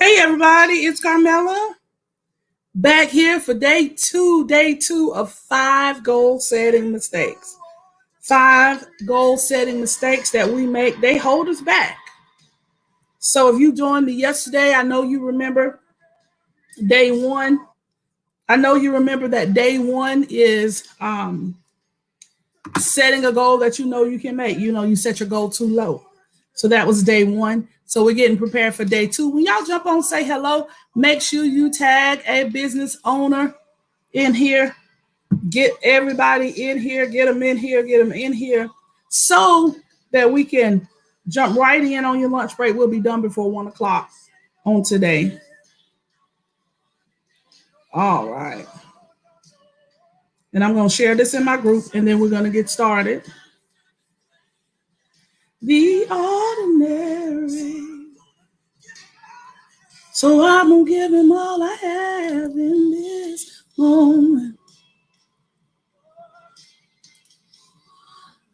Hey everybody, it's Carmela back here for day two of 5 goal setting mistakes. 5 goal setting mistakes that we make, they hold us back. So if you joined me yesterday, I know you remember day one. I know you remember that day one is setting a goal that you know you can make. You know, you set your goal too low. So that was day one. So we're getting prepared for day two. When y'all jump on, say hello. Make sure you tag a business owner in here. Get everybody in here. Get them in here. Get them in here. So that we can jump right in on your lunch break. We'll be done before 1 o'clock on today. All right. And I'm going to share this in my group and then we're going to get started. The ordinary. So I'm going to give him all I have in this moment.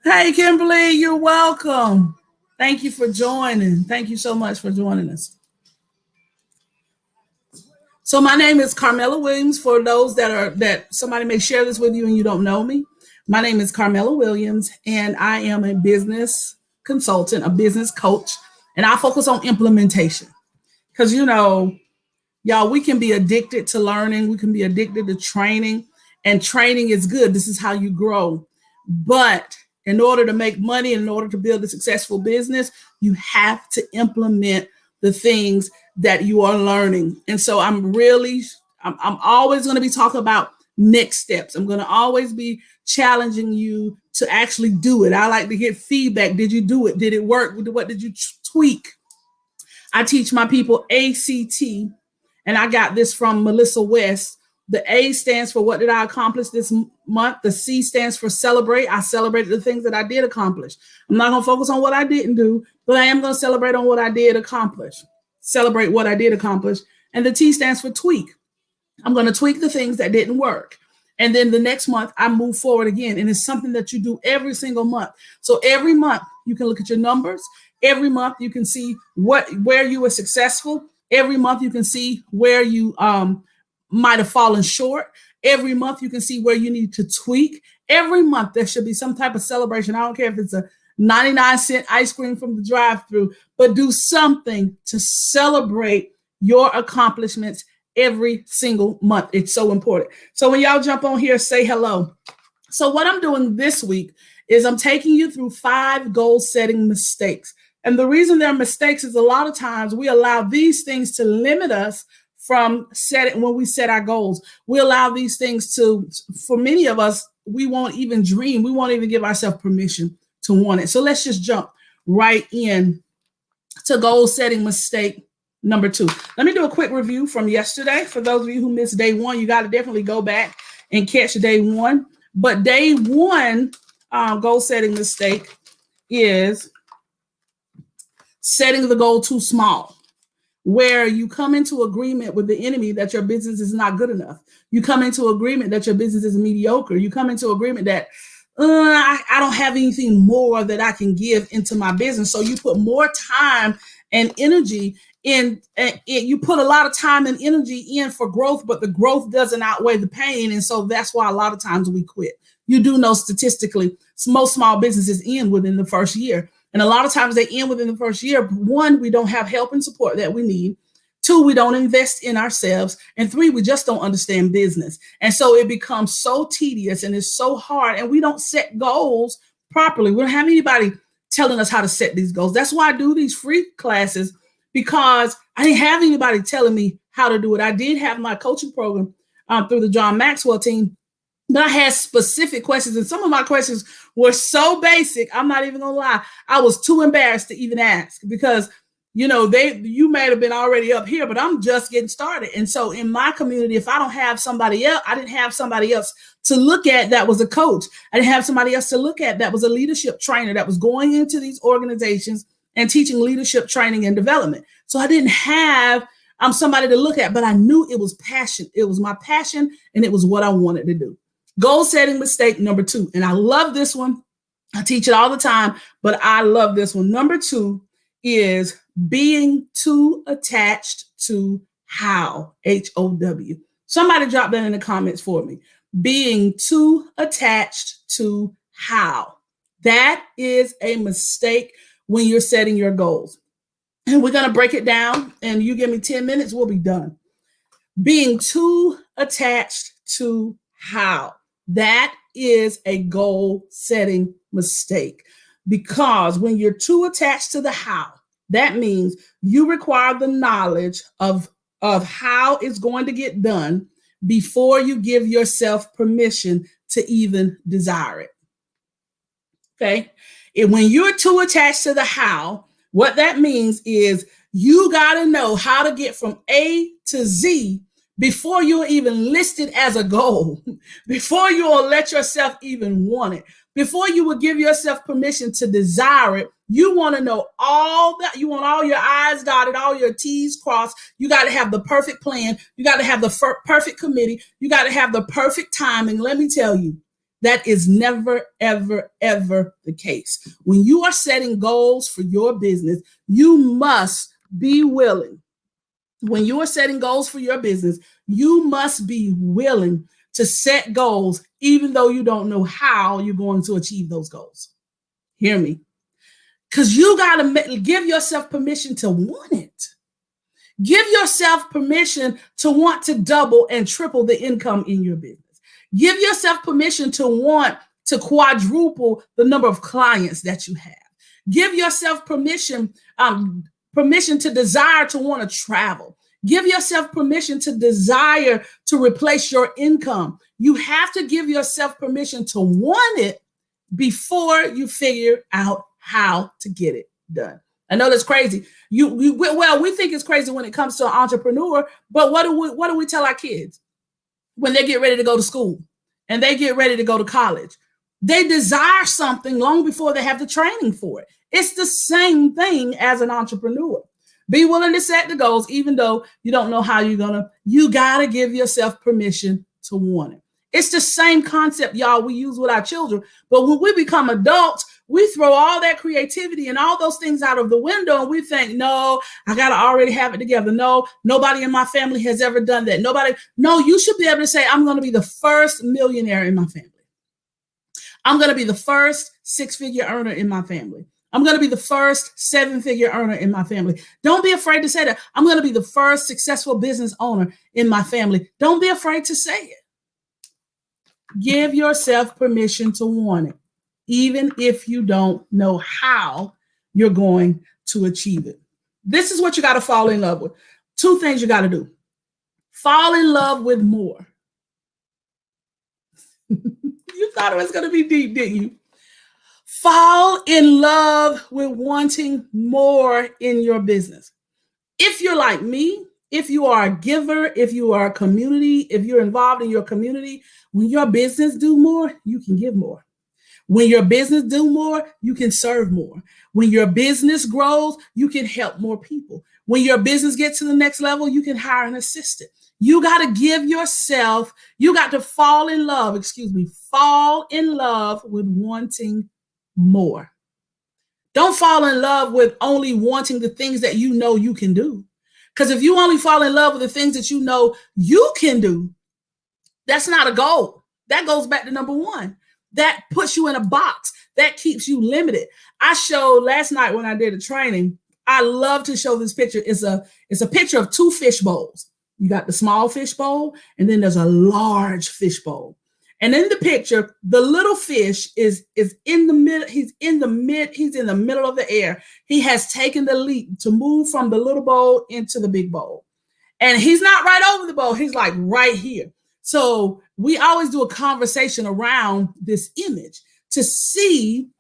Hey, Kimberly, you're welcome. Thank you for joining. Thank you so much for joining us. So my name is Carmela Williams. For those that somebody may share this with you and you don't know me, my name is Carmela Williams, and I am a business consultant, a business coach, and I focus on implementation. Because, y'all, we can be addicted to learning. We can be addicted to training, and training is good. This is how you grow. But in order to make money, in order to build a successful business, you have to implement the things that you are learning. And so I'm always going to be talking about next steps. I'm going to always be challenging you to actually do it. I like to get feedback. Did you do it? Did it work? What did you tweak? I teach my people ACT, and I got this from Melissa West. The A stands for what did I accomplish this month? The C stands for celebrate. I celebrated the things that I did accomplish. I'm not going to focus on what I didn't do, but I am going to celebrate on what I did accomplish. Celebrate what I did accomplish. And the T stands for tweak. I'm going to tweak the things that didn't work. And then the next month, I move forward again. And it's something that you do every single month. So every month, you can look at your numbers. Every month, you can see where you were successful. Every month, you can see where you might have fallen short. Every month, you can see where you need to tweak. Every month, there should be some type of celebration. I don't care if it's a 99-cent ice cream from the drive-thru, but do something to celebrate your accomplishments every single month. It's so important. So when y'all jump on here, say hello. So what I'm doing this week is I'm taking you through 5 goal-setting mistakes. And the reason they're mistakes is a lot of times we allow these things to limit us from setting when we set our goals. We allow these things for many of us, we won't even dream. We won't even give ourselves permission to want it. So let's just jump right in to goal setting mistake number 2. Let me do a quick review from yesterday. For those of you who missed day 1, you got to definitely go back and catch day 1. But day 1 goal setting mistake is setting the goal too small, where you come into agreement with the enemy that your business is not good enough. You come into agreement that your business is mediocre. You come into agreement that I don't have anything more that I can give into my business. So you put more time and energy in. You put a lot of time and energy in for growth, but the growth doesn't outweigh the pain. And so that's why a lot of times we quit. You do know statistically, most small businesses end within the first year. And a lot of times they end within the first year. 1, we don't have help and support that we need. 2, we don't invest in ourselves. And 3, we just don't understand business. And so it becomes so tedious and it's so hard. And we don't set goals properly. We don't have anybody telling us how to set these goals. That's why I do these free classes, because I didn't have anybody telling me how to do it. I did have my coaching program through the John Maxwell team. But I had specific questions, and some of my questions were so basic, I'm not even gonna lie, I was too embarrassed to even ask, because you may have been already up here, but I'm just getting started. And so in my community, if I don't have somebody else, I didn't have somebody else to look at that was a coach. I didn't have somebody else to look at that was a leadership trainer that was going into these organizations and teaching leadership training and development. So I didn't have somebody to look at, but I knew it was passion. It was my passion, and it was what I wanted to do. Goal setting mistake number 2. And I love this one. I teach it all the time, but I love this one. Number 2 is being too attached to how, How. Somebody drop that in the comments for me. Being too attached to how. That is a mistake when you're setting your goals. And we're going to break it down, and you give me 10 minutes, we'll be done. Being too attached to how. That is a goal setting mistake, because when you're too attached to the how, that means you require the knowledge of how it's going to get done before you give yourself permission to even desire it. Okay. And when you're too attached to the how, what that means is you got to know how to get from A to Z before you're even listed as a goal, before you will let yourself even want it, before you will give yourself permission to desire it. You want to know all that. You want all your I's dotted, all your T's crossed. You got to have the perfect plan. You got to have the perfect committee. You got to have the perfect timing. Let me tell you, that is never, ever, ever the case. When you are setting goals for your business, you must be willing. When you are setting goals for your business, you must be willing to set goals, even though you don't know how you're going to achieve those goals. Hear me? Because you got to give yourself permission to want it. Give yourself permission to want to double and triple the income in your business. Give yourself permission to want to quadruple the number of clients that you have. Give yourself permission to desire to want to travel. Give yourself permission to desire to replace your income. You have to give yourself permission to want it before you figure out how to get it done. I know that's crazy. We think it's crazy when it comes to an entrepreneur, but what do we tell our kids when they get ready to go to school and they get ready to go to college? They desire something long before they have the training for it. It's the same thing as an entrepreneur. Be willing to set the goals, even though you don't know how you're you got to give yourself permission to want it. It's the same concept, y'all, we use with our children. But when we become adults, we throw all that creativity and all those things out of the window, and we think, no, I got to already have it together. No, nobody in my family has ever done that. No, you should be able to say, I'm going to be the first millionaire in my family. I'm going to be the first 6-figure earner in my family. I'm going to be the first 7-figure earner in my family. Don't be afraid to say that. I'm going to be the first successful business owner in my family. Don't be afraid to say it. Give yourself permission to want it, even if you don't know how you're going to achieve it. This is what you got to fall in love with. 2 things you got to do. Fall in love with more. You thought it was going to be deep, didn't you? Fall in love with wanting more in your business. If you're like me, if you are a giver, if you are a community, if you're involved in your community, when your business do more, you can give more. When your business do more, you can serve more. When your business grows, you can help more people. When your business gets to the next level, you can hire an assistant. You got to give yourself, you got to fall in love with wanting more. Don't fall in love with only wanting the things that you know you can do. Because if you only fall in love with the things that you know you can do, that's not a goal. That goes back to number 1. That puts you in a box. That keeps you limited. I showed last night when I did a training, I love to show this picture. It's a picture of 2 fish bowls. You got the small fish bowl, and then there's a large fish bowl. And in the picture, the little fish is in the middle. He's in the middle of the air. He has taken the leap to move from the little bowl into the big bowl. And he's not right over the bowl. He's like right here. So we always do a conversation around this image to see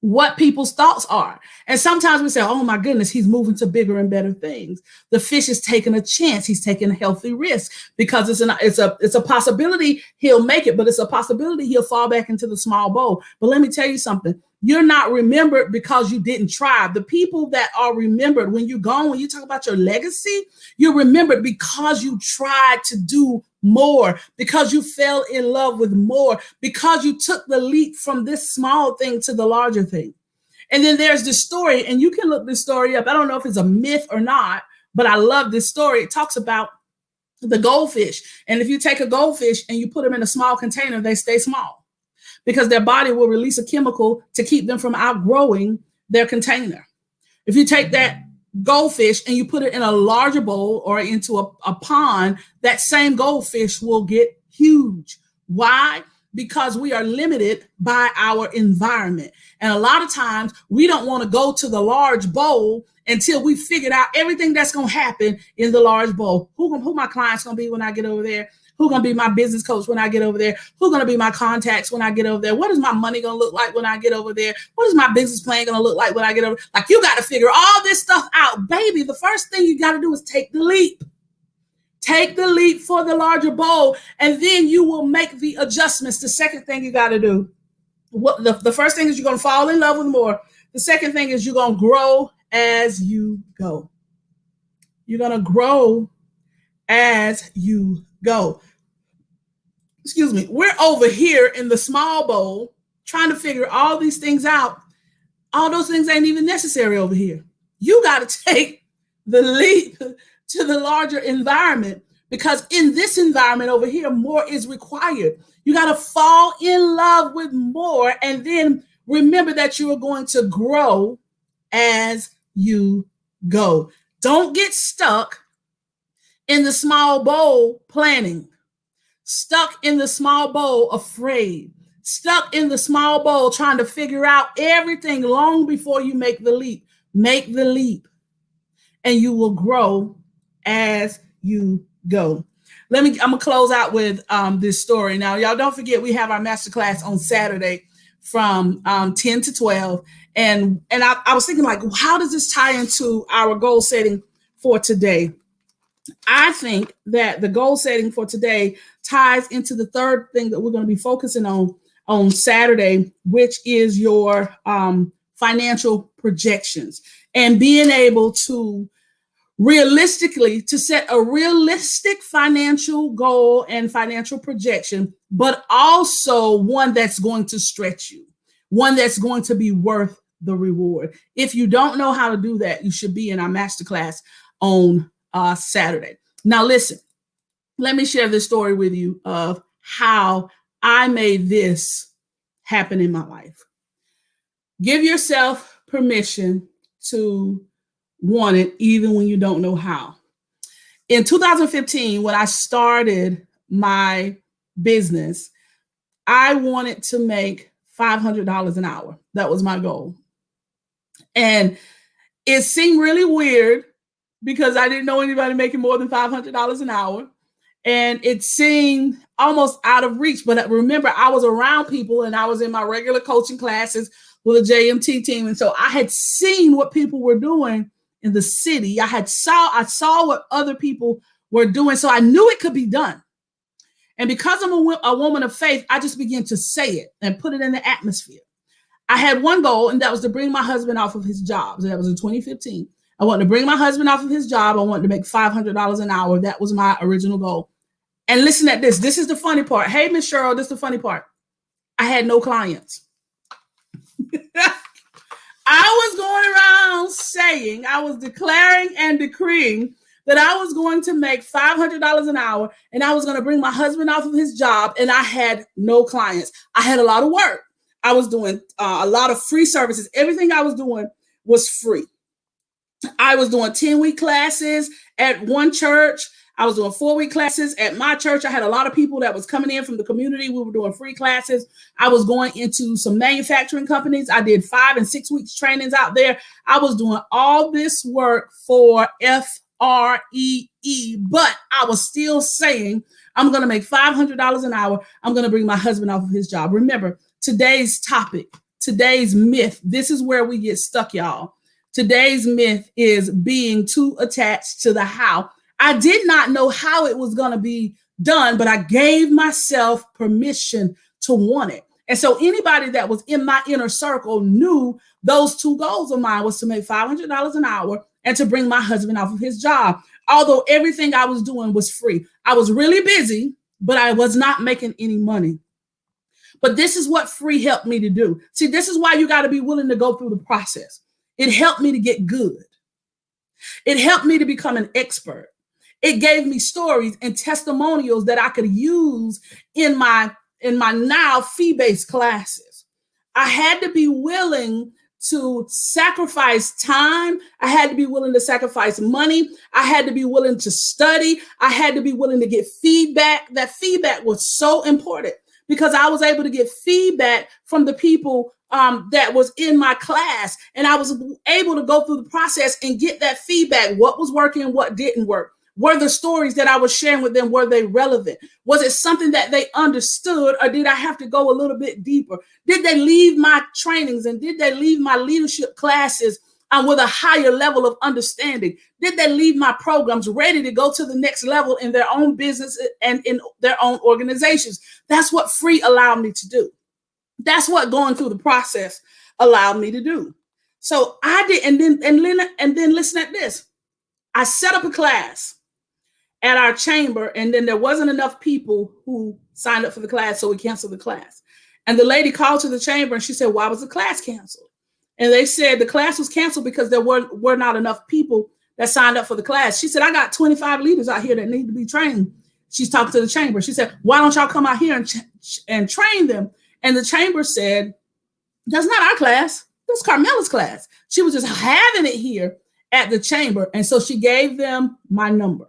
what people's thoughts are. And sometimes we say, oh my goodness, he's moving to bigger and better things. The fish is taking a chance. He's taking a healthy risk because it's a possibility he'll make it, but it's a possibility he'll fall back into the small bowl. But let me tell you something. You're not remembered because you didn't try. The people that are remembered when you're gone, when you talk about your legacy, you're remembered because you tried to do more, because you fell in love with more, because you took the leap from this small thing to the larger thing. And then there's the story, and you can look this story up. I don't know if it's a myth or not, But I love this story. It talks about the goldfish. And if you take a goldfish and you put them in a small container, they stay small because their body will release a chemical to keep them from outgrowing their container. If you take that goldfish and you put it in a larger bowl or into a pond, that same goldfish will get huge. Why? Because we are limited by our environment. And a lot of times we don't want to go to the large bowl until we figured out everything that's going to happen in the large bowl. Who my clients going to be when I get over there? Who's going to be my business coach when I get over there? Who's going to be my contacts when I get over there? What is my money going to look like when I get over there? What is my business plan going to look like when I get over there? Like, you got to figure all this stuff out. Baby, the first thing you got to do is take the leap. Take the leap for the larger bowl, and then you will make the adjustments. The second thing you got to do, the first thing is you're going to fall in love with more. The second thing is you're going to grow as you go. You're going to grow as you go. Excuse me. We're over here in the small bowl trying to figure all these things out. All those things ain't even necessary over here. You got to take the leap to the larger environment, because in this environment over here, more is required. You got to fall in love with more, and then remember that you are going to grow as you go. Don't get stuck in the small bowl planning, stuck in the small bowl afraid, stuck in the small bowl trying to figure out everything long before you make the leap. Make the leap, and you will grow as you go. I'm gonna close out with this story. Now, y'all don't forget, we have our masterclass on Saturday from 10 to 12. And I was thinking, like, how does this tie into our goal setting for today? I think that the goal setting for today ties into the third thing that we're going to be focusing on Saturday, which is your financial projections and being able to realistically to set a realistic financial goal and financial projection, but also one that's going to stretch you, one that's going to be worth the reward. If you don't know how to do that, you should be in our masterclass on Saturday. Now, listen, let me share this story with you of how I made this happen in my life. Give yourself permission to want it even when you don't know how. In 2015, when I started my business, I wanted to make $500 an hour. That was my goal. And it seemed really weird because I didn't know anybody making more than $500 an hour. And it seemed almost out of reach. But remember, I was around people and I was in my regular coaching classes with a JMT team. And so I had seen what people were doing in the city. I saw what other people were doing. So I knew it could be done. And because I'm a woman of faith, I just began to say it and put it in the atmosphere. I had one goal, and that was to bring my husband off of his job. So that was in 2015. I wanted to bring my husband off of his job. I wanted to make $500 an hour. That was my original goal. And listen at this. This is the funny part. Hey, Miss Cheryl, this is the funny part. I had no clients. I was going around saying, I was declaring and decreeing that I was going to make $500 an hour and I was going to bring my husband off of his job, and I had no clients. I had a lot of work. I was doing a lot of free services. Everything I was doing was free. I was doing 10-week classes at one church. I was doing 4-week classes at my church. I had a lot of people that was coming in from the community. We were doing free classes. I was going into some manufacturing companies. I did 5 and 6 weeks trainings out there. I was doing all this work for FREE, but I was still saying, I'm going to make $500 an hour. I'm going to bring my husband off of his job. Remember, today's topic, today's myth, this is where we get stuck, y'all. Today's myth is being too attached to the how. I did not know how it was going to be done, but I gave myself permission to want it. And so anybody that was in my inner circle knew those two goals of mine was to make $500 an hour and to bring my husband off of his job. Although everything I was doing was free. I was really busy, but I was not making any money. But this is what free helped me to do. See, this is why you got to be willing to go through the process. It helped me to get good. It helped me to become an expert. It gave me stories and testimonials that I could use in my now fee-based classes. I had to be willing to sacrifice time. I had to be willing to sacrifice money. I had to be willing to study. I had to be willing to get feedback. That feedback was so important because I was able to get feedback from the people that was in my class. And I was able to go through the process and get that feedback, what was working and what didn't work. Were the stories that I was sharing with them, were they relevant? Was it something that they understood, or did I have to go a little bit deeper? Did they leave my trainings and did they leave my leadership classes with a higher level of understanding? Did they leave my programs ready to go to the next level in their own business and in their own organizations? That's what free allowed me to do. That's what going through the process allowed me to do. So I did, and then listen at this. I set up a class at our chamber, and then there wasn't enough people who signed up for the class, so we canceled the class. And the lady called to the chamber and she said, why was the class canceled? And they said the class was canceled because there were not enough people that signed up for the class. She said, I got 25 leaders out here that need to be trained. She's talking to the chamber. She said, why don't y'all come out here and train them? And the chamber said, that's not our class. That's Carmela's class. She was just having it here at the chamber. And so she gave them my number.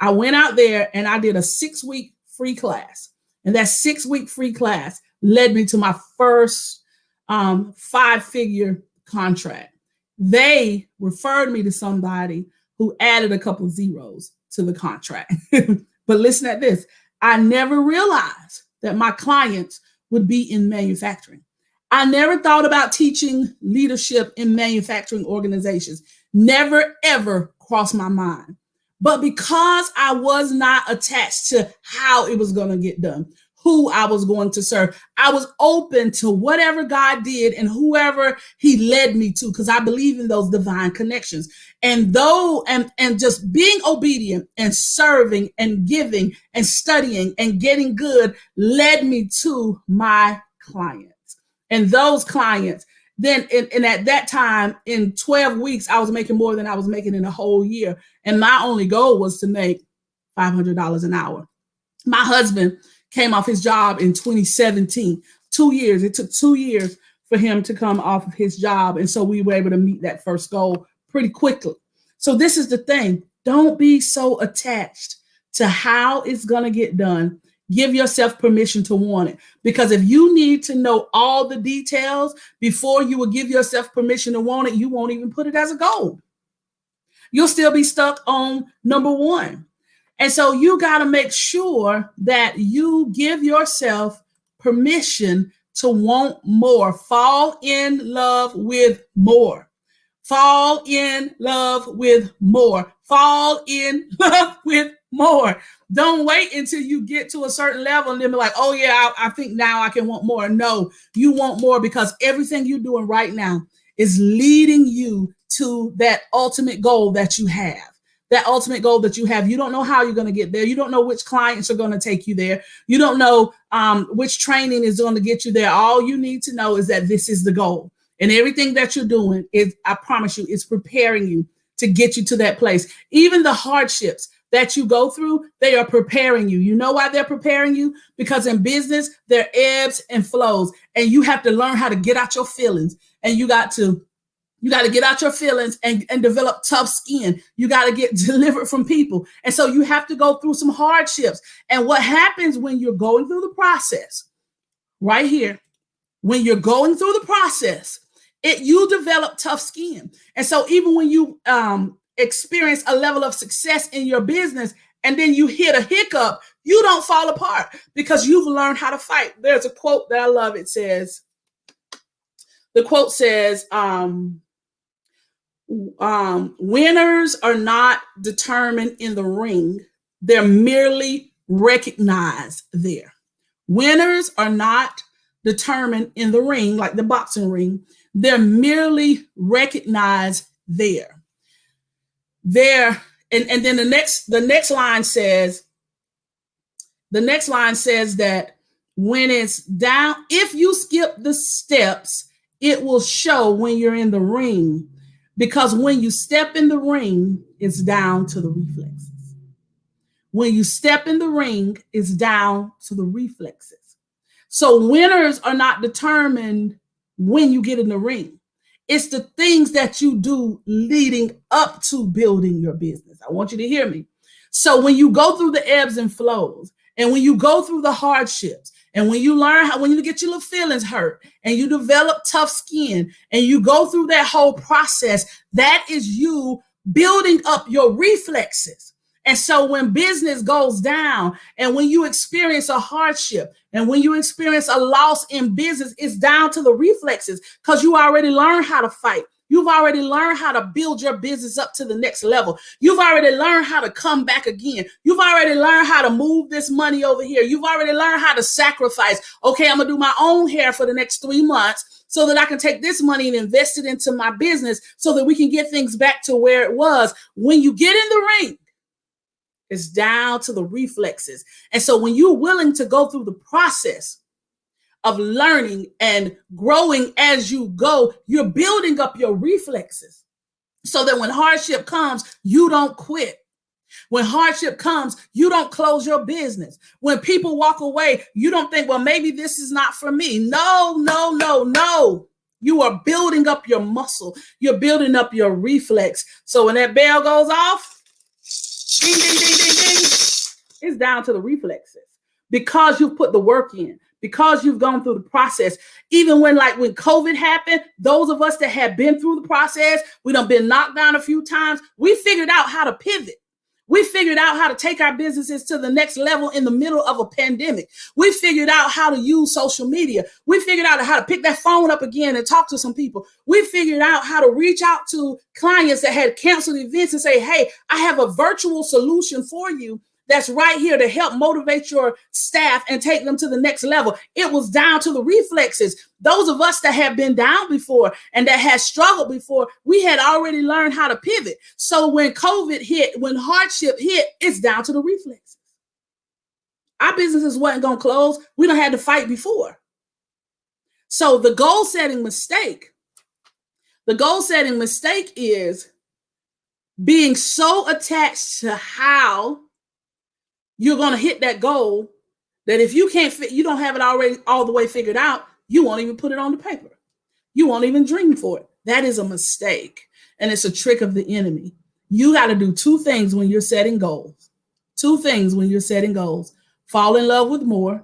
I went out there and I did a 6-week free class. And that 6-week free class led me to my first 5-figure contract. They referred me to somebody who added a couple of zeros to the contract. But listen at this. I never realized that my clients would be in manufacturing. I never thought about teaching leadership in manufacturing organizations. Never, ever crossed my mind. But because I was not attached to how it was going to get done, who I was going to serve, I was open to whatever God did and whoever he led me to, because I believe in those divine connections. And just being obedient and serving and giving and studying and getting good led me to my clients. And those clients, then and at that time, in 12 weeks, I was making more than I was making in a whole year. And my only goal was to make $500 an hour. My husband came off his job in 2017, 2 years. It took 2 years for him to come off of his job. And so we were able to meet that first goal pretty quickly. So this is the thing. Don't be so attached to how it's going to get done. Give yourself permission to want it. Because if you need to know all the details before you will give yourself permission to want it, you won't even put it as a goal. You'll still be stuck on number one. And so you got to make sure that you give yourself permission to want more. Fall in love with more. Fall in love with more. Fall in love with more. Don't wait until you get to a certain level and then be like, oh yeah, I think now I can want more. No, you want more because everything you're doing right now is leading you to that ultimate goal that you have. That ultimate goal that you have. You don't know how you're going to get there. You don't know which clients are going to take you there. You don't know which training is going to get you there. All you need to know is that this is the goal. And everything that you're doing is, I promise you, is preparing you to get you to that place. Even the hardships that you go through, they are preparing you. You know why they're preparing you? Because in business, there are ebbs and flows, and you have to learn how to get out your feelings. And you got to get out your feelings and develop tough skin. You got to get delivered from people. And so you have to go through some hardships. And what happens when you're going through the process, right here, when you're going through the process, you develop tough skin. And so even when you experience a level of success in your business and then you hit a hiccup, you don't fall apart because you've learned how to fight. There's a quote that I love. The quote says, winners are not determined in the ring. They're merely recognized there. Winners are not determined in the ring, like the boxing ring. They're merely recognized there. And then the next line says that when it's down, if you skip the steps, it will show when you're in the ring. Because when you step in the ring, it's down to the reflexes. When you step in the ring, it's down to the reflexes. So winners are not determined when you get in the ring. It's the things that you do leading up to building your business. I want you to hear me. So when you go through the ebbs and flows, and when you go through the hardships, and when you learn how, when you get your little feelings hurt, and you develop tough skin, and you go through that whole process, that is you building up your reflexes. And so when business goes down, and when you experience a hardship, and when you experience a loss in business, it's down to the reflexes, because you already learned how to fight. You've already learned how to build your business up to the next level. You've already learned how to come back again. You've already learned how to move this money over here. You've already learned how to sacrifice. Okay, I'm going to do my own hair for the next 3 months so that I can take this money and invest it into my business so that we can get things back to where it was. When you get in the ring, it's down to the reflexes. And so when you're willing to go through the process of learning and growing as you go, you're building up your reflexes so that when hardship comes, you don't quit. When hardship comes, you don't close your business. When people walk away, you don't think, well, maybe this is not for me. No, no, no, no. You are building up your muscle. You're building up your reflex. So when that bell goes off, ding, ding, ding, ding, ding, it's down to the reflexes because you've put the work in. Because you've gone through the process. Even when COVID happened, those of us that had been through the process, we done been knocked down a few times, we figured out how to pivot. We figured out how to take our businesses to the next level in the middle of a pandemic. We figured out how to use social media. We figured out how to pick that phone up again and talk to some people. We figured out how to reach out to clients that had canceled events and say, hey, I have a virtual solution for you that's right here to help motivate your staff and take them to the next level. It was down to the reflexes. Those of us that have been down before and that had struggled before, we had already learned how to pivot. So when COVID hit, when hardship hit, it's down to the reflexes. Our businesses wasn't going to close. We done had to fight before. So the goal setting mistake is being so attached to how you're going to hit that goal that if you don't have it already all the way figured out, you won't even put it on the paper. You won't even dream for it. That is a mistake. And it's a trick of the enemy. You got to do 2 things when you're setting goals. 2 things when you're setting goals. Fall in love with more.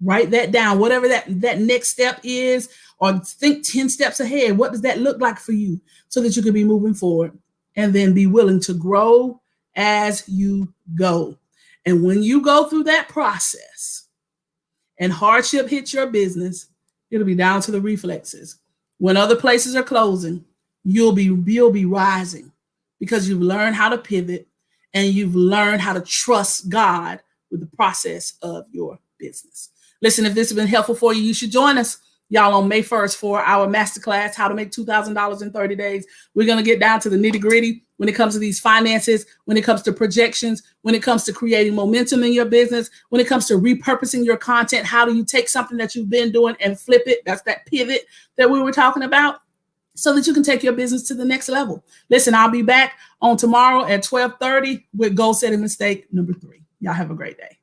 Write that down. Whatever that next step is, or think 10 steps ahead. What does that look like for you so that you can be moving forward? And then be willing to grow as you go. And when you go through that process and hardship hits your business, it'll be down to the reflexes. When other places are closing, you'll be rising because you've learned how to pivot and you've learned how to trust God with the process of your business. Listen, if this has been helpful for you, you should join us, y'all, on May 1st for our Masterclass, How to Make $2,000 in 30 Days. We're going to get down to the nitty gritty when it comes to these finances, when it comes to projections, when it comes to creating momentum in your business, when it comes to repurposing your content. How do you take something that you've been doing and flip it? That's that pivot that we were talking about, so that you can take your business to the next level. Listen, I'll be back on tomorrow at 12:30 with goal setting mistake number 3. Y'all have a great day.